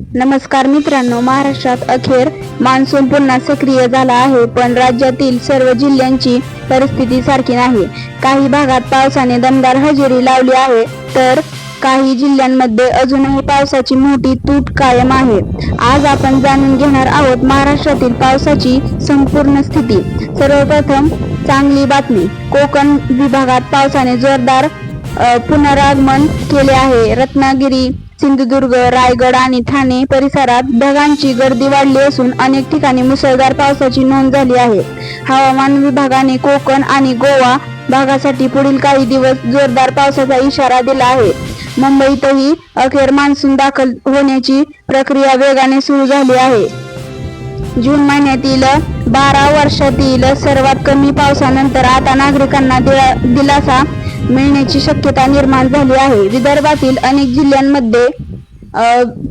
नमस्कार मित्रांनो, महाराष्ट्रात अखेर मान्सून पुन्हा सक्रिय झाला आहे, पण राज्यातील सर्व जिल्ह्यांची परिस्थिती सारखी नाही. काही भागात पावसाने दमदार हजेरी लावली आहे, तर काही जिल्ह्यांमध्ये अजूनही पावसाची मोठी तूट कायम आहे. आज आपण जाणून घेणार आहोत महाराष्ट्रातील पावसाची संपूर्ण स्थिती. सर्वप्रथम चांगली बातमी, कोकण विभागात पावसाने जोरदार पुनरागमन केले आहे. रत्नागिरी, सिंधुदुर्ग, रायगड आणि ठाणे परिसरात ढगांची गर्दी वाढली असून अनेक ठिकाणी मुसळधार पावसाची नोंद झाली आहे. हवामान विभागाने कोकण आणि गोवा भागासाठी पुढील काही दिवस जोरदार पावसाचा इशारा दिला आहे. मुंबईतही अखेर मान्सून दाखल होण्याची प्रक्रिया वेगाने सुरू झाली आहे. जून महिन्यातील 12 वर्षातील सर्वात कमी पावसानंतर आता नागरिकांना दिलासा मिळण्याची शक्यता निर्माण झाली आहे. विदर्भातील अनेक जिल्ह्यांमध्ये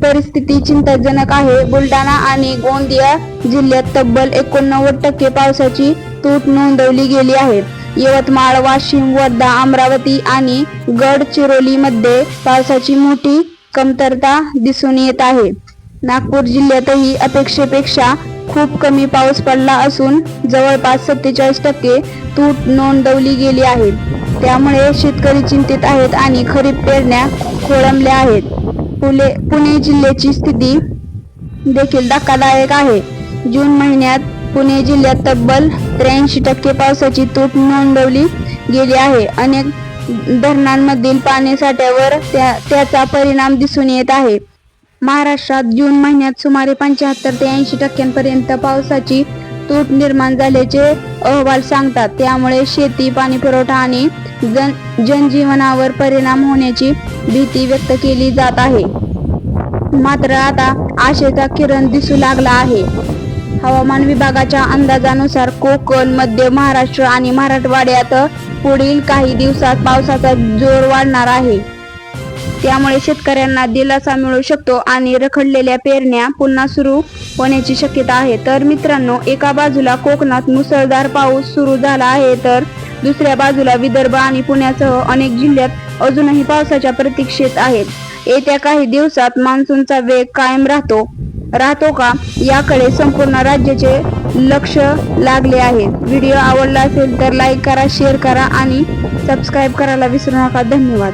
परिस्थिती चिंताजनक आहे. बुलढाणा आणि गोंदिया जिल्ह्यात तब्बल 89% पावसाची तूट नोंदवली गेली आहे. यवतमाळ, वाशिम, वर्धा, अमरावती आणि गडचिरोलीमध्ये पावसाची मोठी कमतरता दिसून येत आहे. नागपूर जिल्ह्यातही अपेक्षेपेक्षा खूप कमी पाऊस पडला असून जवळपास 47% तूट नोंदवली गेली आहे. त्यामुळे शेतकरी चिंतित आहेत आणि खरीप पेरण्या खोळंबल्या आहेत. पुणे जिल्ह्याची स्थिती देखील धक्कादायक आहे. जून महिन्यात पुणे जिल्ह्यात तब्बल 83% पावसाची तूट नोंदवली गेली आहे. अनेक धरणांमधील पाणीसाठ्यावर त्याचा परिणाम दिसून येत आहे. महाराष्ट्रात जून महिन्यात सुमारे 75 ते 80% पावसाची तूट निर्माण झाल्याचे अहवाल सांगतात. त्यामुळे शेती, पाणीपुरवठा आणि जनजीवनावर परिणाम होण्याची भीती व्यक्त केली जात आहे. मात्र आता आशेचा किरण दिसू लागला आहे. हवामान विभागाच्या अंदाजानुसार कोकण, मध्य महाराष्ट्र आणि मराठवाड्यात पुढील काही दिवसात पावसाचा जोर वाढणार आहे. त्यामुळे शेतकऱ्यांना दिलासा मिळू शकतो आणि रखडलेल्या पेरण्या पुन्हा सुरू होण्याची शक्यता आहे. तर मित्रांनो, एका बाजूला कोकणात मुसळधार पाऊस सुरू झाला आहे, तर दुसऱ्या बाजूला विदर्भ आणि पुण्यासह अनेक जिल्ह्यात अजूनही पावसाच्या प्रतीक्षेत आहेत. येत्या काही दिवसात मान्सूनचा वेग कायम राहतो का, याकडे संपूर्ण राज्याचे लक्ष लागले आहे. व्हिडिओ आवडला असेल तर लाईक करा, शेअर करा आणि सबस्क्राईब करायला विसरू नका. धन्यवाद.